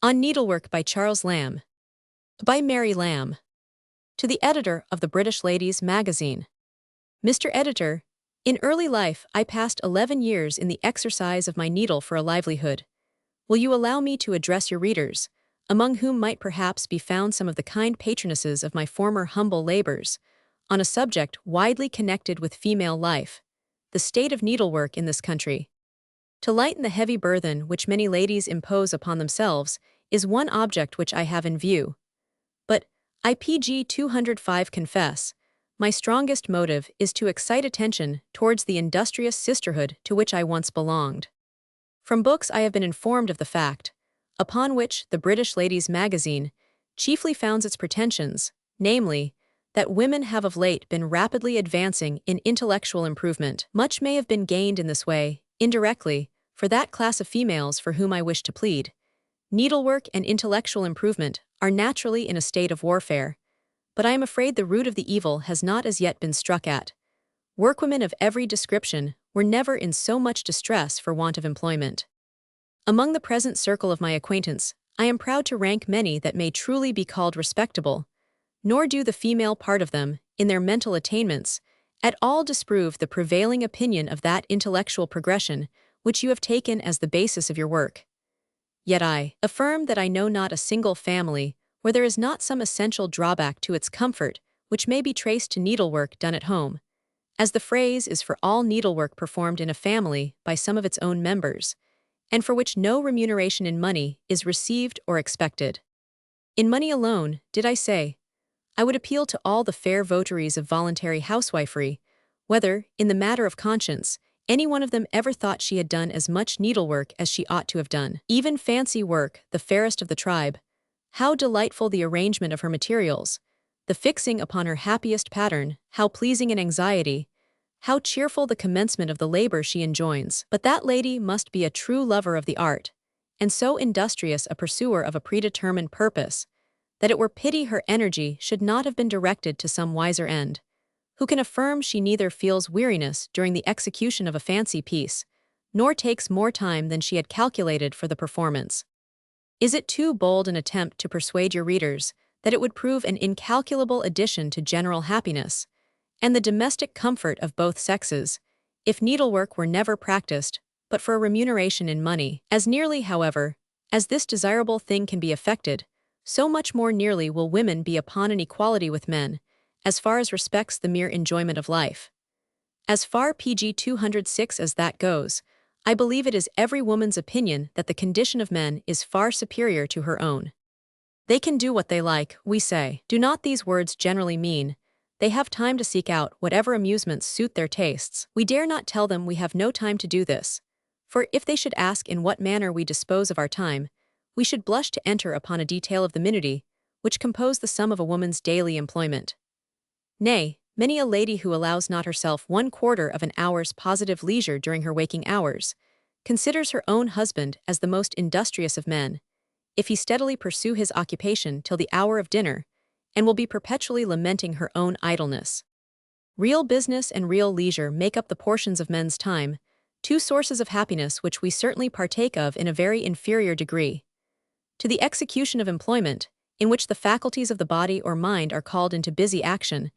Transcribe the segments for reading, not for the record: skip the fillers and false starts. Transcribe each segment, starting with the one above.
On Needlework by Charles Lamb. By Mary Lamb. To the editor of the British Ladies magazine. Mr. Editor, in early life I passed 11 years in the exercise of my needle for a livelihood. Will you allow me to address your readers, among whom might perhaps be found some of the kind patronesses of my former humble labors, on a subject widely connected with female life, the state of needlework in this country? To lighten the heavy burthen which many ladies impose upon themselves is one object which I have in view. But, IPG 205 confess, my strongest motive is to excite attention towards the industrious sisterhood to which I once belonged. From books I have been informed of the fact, upon which the British Ladies magazine chiefly founds its pretensions, namely, that women have of late been rapidly advancing in intellectual improvement. Much may have been gained in this way, indirectly, for that class of females for whom I wish to plead. Needlework and intellectual improvement are naturally in a state of warfare, but I am afraid the root of the evil has not as yet been struck at. Workwomen of every description were never in so much distress for want of employment. Among the present circle of my acquaintance, I am proud to rank many that may truly be called respectable, nor do the female part of them, in their mental attainments, at all disprove the prevailing opinion of that intellectual progression which you have taken as the basis of your work. Yet I affirm that I know not a single family where there is not some essential drawback to its comfort which may be traced to needlework done at home, as the phrase is for all needlework performed in a family by some of its own members, and for which no remuneration in money is received or expected. In money alone, did I say, I would appeal to all the fair votaries of voluntary housewifery, whether, in the matter of conscience, any one of them ever thought she had done as much needlework as she ought to have done. Even fancy work, the fairest of the tribe, how delightful the arrangement of her materials, the fixing upon her happiest pattern, how pleasing an anxiety, how cheerful the commencement of the labor she enjoins. But that lady must be a true lover of the art, and so industrious a pursuer of a predetermined purpose, that it were pity her energy should not have been directed to some wiser end. Who can affirm she neither feels weariness during the execution of a fancy piece, nor takes more time than she had calculated for the performance? Is it too bold an attempt to persuade your readers that it would prove an incalculable addition to general happiness, and the domestic comfort of both sexes, if needlework were never practiced, but for a remuneration in money? As nearly, however, as this desirable thing can be effected, so much more nearly will women be upon an equality with men, as far as respects the mere enjoyment of life. As far PG 206 as that goes, I believe it is every woman's opinion that the condition of men is far superior to her own. They can do what they like, we say. Do not these words generally mean, they have time to seek out whatever amusements suit their tastes? We dare not tell them we have no time to do this, for if they should ask in what manner we dispose of our time, we should blush to enter upon a detail of the minuti, which compose the sum of a woman's daily employment. Nay, many a lady who allows not herself 1/4 of an hour's positive leisure during her waking hours, considers her own husband as the most industrious of men, if he steadily pursue his occupation till the hour of dinner, and will be perpetually lamenting her own idleness. Real business and real leisure make up the portions of men's time, two sources of happiness which we certainly partake of in a very inferior degree. To the execution of employment, in which the faculties of the body or mind are called into busy action,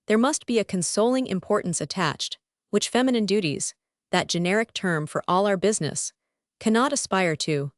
there must be a consoling importance attached, which feminine duties, that generic term for all our business, cannot aspire to.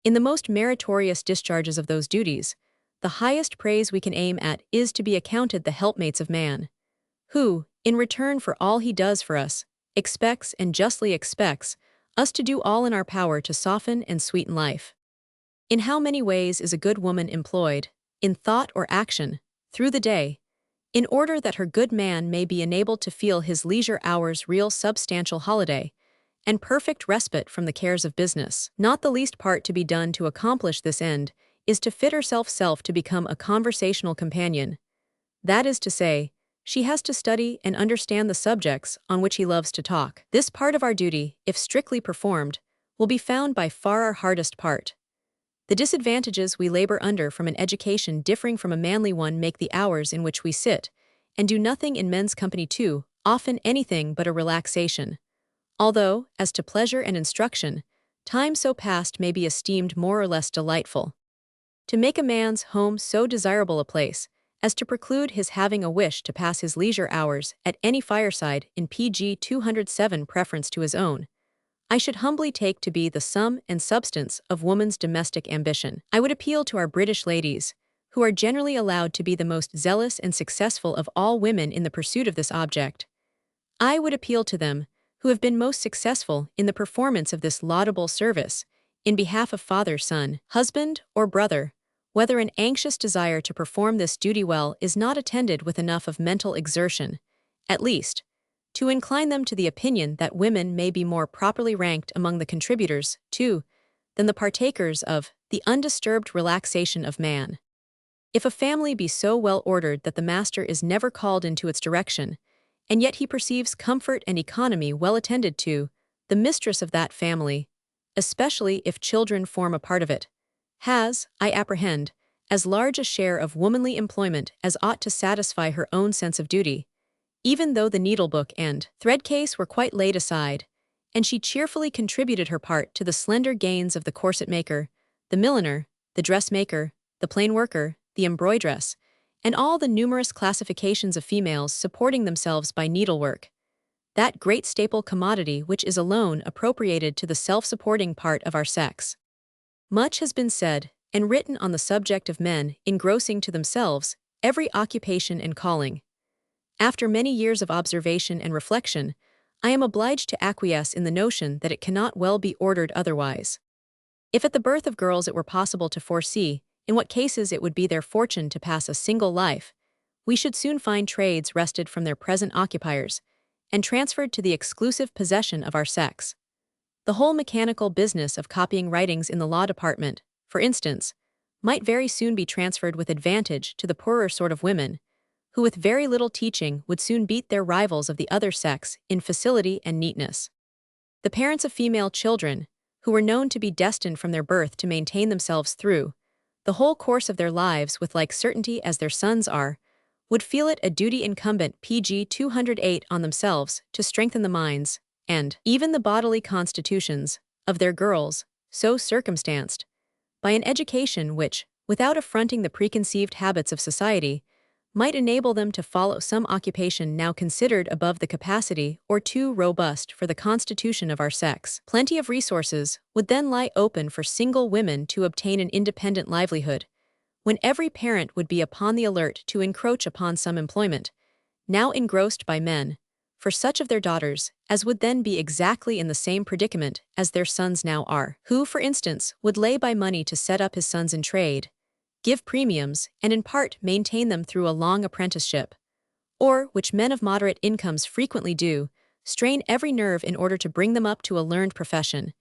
In the most meritorious discharges of those duties, the highest praise we can aim at is to be accounted the helpmates of man, who, in return for all he does for us, expects and justly expects us to do all in our power to soften and sweeten life. In how many ways is a good woman employed, in thought or action, through the day, in order that her good man may be enabled to feel his leisure hours real substantial holiday, and perfect respite from the cares of business? Not the least part to be done to accomplish this end is to fit herself to become a conversational companion. That is to say, she has to study and understand the subjects on which he loves to talk. This part of our duty, if strictly performed, will be found by far our hardest part. The disadvantages we labor under from an education differing from a manly one make the hours in which we sit, and do nothing in men's company too, often anything but a relaxation. Although, as to pleasure and instruction, time so passed may be esteemed more or less delightful. to make a man's home so desirable a place as to preclude his having a wish to pass his leisure hours at any fireside in PG 207 preference to his own, I should humbly take to be the sum and substance of woman's domestic ambition. I would appeal to our British ladies, who are generally allowed to be the most zealous and successful of all women in the pursuit of this object. I would appeal to them, who have been most successful in the performance of this laudable service, in behalf of father, son, husband, or brother, whether an anxious desire to perform this duty well is not attended with enough of mental exertion, at least, to incline them to the opinion that women may be more properly ranked among the contributors, too, than the partakers of the undisturbed relaxation of man. If a family be so well ordered that the master is never called into its direction, and yet he perceives comfort and economy well attended to, the mistress of that family, especially if children form a part of it, has, I apprehend, as large a share of womanly employment as ought to satisfy her own sense of duty, even though the needlebook and thread case were quite laid aside, and she cheerfully contributed her part to the slender gains of the corset maker, the milliner, the dressmaker, the plain worker, the embroideress, and all the numerous classifications of females supporting themselves by needlework, that great staple commodity which is alone appropriated to the self-supporting part of our sex. Much has been said and written on the subject of men engrossing to themselves every occupation and calling. After many years of observation and reflection, I am obliged to acquiesce in the notion that it cannot well be ordered otherwise. If at the birth of girls it were possible to foresee in what cases it would be their fortune to pass a single life, we should soon find trades wrested from their present occupiers and transferred to the exclusive possession of our sex. The whole mechanical business of copying writings in the law department, for instance, might very soon be transferred with advantage to the poorer sort of women, who with very little teaching would soon beat their rivals of the other sex in facility and neatness. The parents of female children, who were known to be destined from their birth to maintain themselves through the whole course of their lives with like certainty as their sons are, would feel it a duty incumbent PG 208 on themselves to strengthen the minds, and even the bodily constitutions, of their girls, so circumstanced, by an education which, without affronting the preconceived habits of society, might enable them to follow some occupation now considered above the capacity or too robust for the constitution of our sex. Plenty of resources would then lie open for single women to obtain an independent livelihood, when every parent would be upon the alert to encroach upon some employment, now engrossed by men, for such of their daughters as would then be exactly in the same predicament as their sons now are, who, for instance, would lay by money to set up his sons in trade, give premiums, and in part maintain them through a long apprenticeship, or, which men of moderate incomes frequently do, strain every nerve in order to bring them up to a learned profession,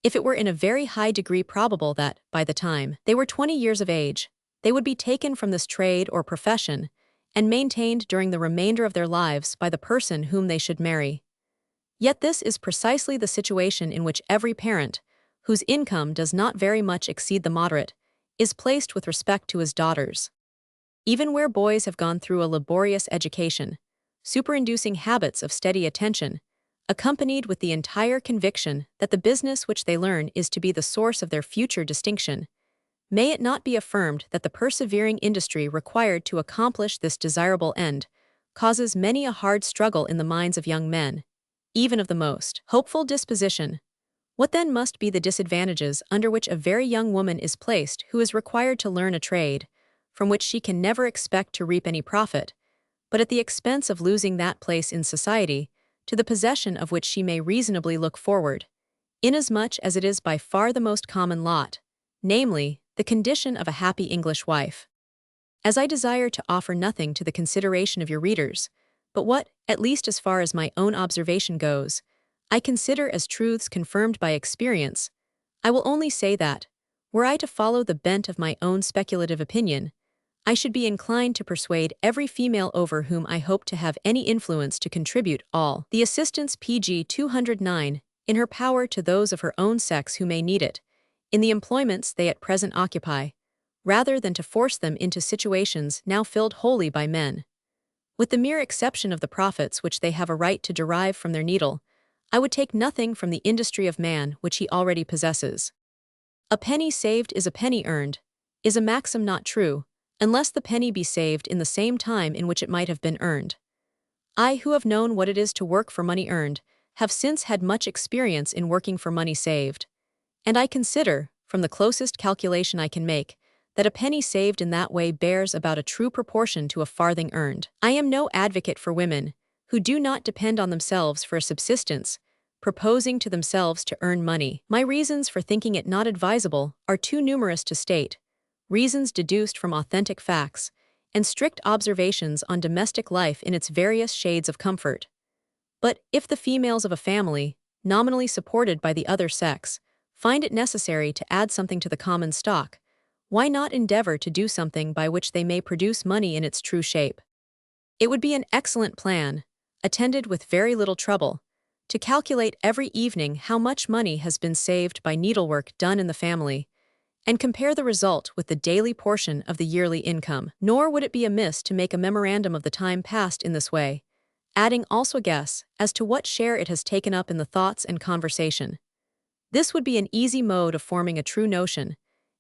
if it were in a very high degree probable that, by the time they were 20 years of age, they would be taken from this trade or profession, and maintained during the remainder of their lives by the person whom they should marry. Yet this is precisely the situation in which every parent, whose income does not very much exceed the moderate, is placed with respect to his daughters. Even where boys have gone through a laborious education, superinducing habits of steady attention, accompanied with the entire conviction that the business which they learn is to be the source of their future distinction, may it not be affirmed that the persevering industry required to accomplish this desirable end causes many a hard struggle in the minds of young men, even of the most hopeful disposition? What then must be the disadvantages under which a very young woman is placed who is required to learn a trade, from which she can never expect to reap any profit, but at the expense of losing that place in society, to the possession of which she may reasonably look forward, inasmuch as it is by far the most common lot, namely, the condition of a happy English wife. As I desire to offer nothing to the consideration of your readers, but what, at least as far as my own observation goes, I consider as truths confirmed by experience, I will only say that, were I to follow the bent of my own speculative opinion, I should be inclined to persuade every female over whom I hope to have any influence to contribute all the assistance PG 209 in her power to those of her own sex who may need it, in the employments they at present occupy, rather than to force them into situations now filled wholly by men. With the mere exception of the profits which they have a right to derive from their needle, I would take nothing from the industry of man which he already possesses. A penny saved is a penny earned, is a maxim not true, unless the penny be saved in the same time in which it might have been earned. I, who have known what it is to work for money earned, have since had much experience in working for money saved. And I consider, from the closest calculation I can make, that a penny saved in that way bears about a true proportion to a farthing earned. I am no advocate for women, who do not depend on themselves for a subsistence, proposing to themselves to earn money. My reasons for thinking it not advisable are too numerous to state, reasons deduced from authentic facts, and strict observations on domestic life in its various shades of comfort. But if the females of a family, nominally supported by the other sex, find it necessary to add something to the common stock, why not endeavor to do something by which they may produce money in its true shape? It would be an excellent plan, attended with very little trouble, to calculate every evening how much money has been saved by needlework done in the family, and compare the result with the daily portion of the yearly income. Nor would it be amiss to make a memorandum of the time passed in this way, adding also a guess as to what share it has taken up in the thoughts and conversation. This would be an easy mode of forming a true notion,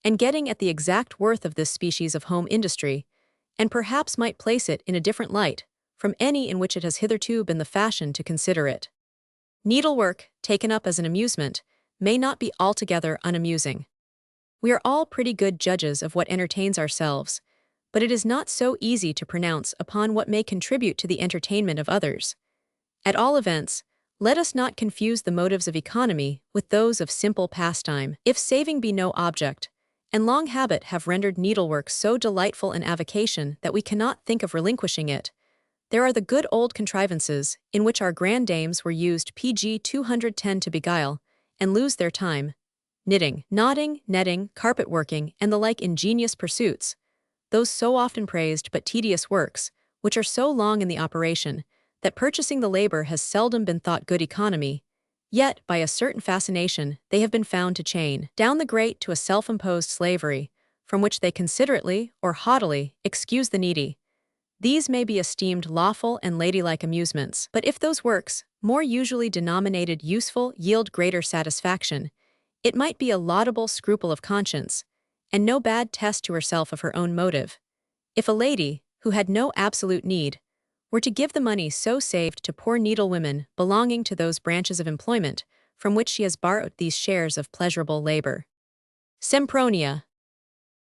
and getting at the exact worth of this species of home industry, and perhaps might place it in a different light from any in which it has hitherto been the fashion to consider it. Needlework, taken up as an amusement, may not be altogether unamusing. We are all pretty good judges of what entertains ourselves, but it is not so easy to pronounce upon what may contribute to the entertainment of others. At all events, let us not confuse the motives of economy with those of simple pastime. If saving be no object, and long habit have rendered needlework so delightful an avocation that we cannot think of relinquishing it, there are the good old contrivances in which our grand dames were used pg 210 to beguile and lose their time: knitting, knotting, netting, carpet working, and the like ingenious pursuits, those so often praised but tedious works, which are so long in the operation, that purchasing the labor has seldom been thought good economy, yet by a certain fascination they have been found to chain down the great to a self-imposed slavery, from which they considerately or haughtily excuse the needy. These may be esteemed lawful and ladylike amusements, but if those works, more usually denominated useful, yield greater satisfaction, it might be a laudable scruple of conscience, and no bad test to herself of her own motive, if a lady, who had no absolute need, were to give the money so saved to poor needlewomen belonging to those branches of employment from which she has borrowed these shares of pleasurable labor. Sempronia.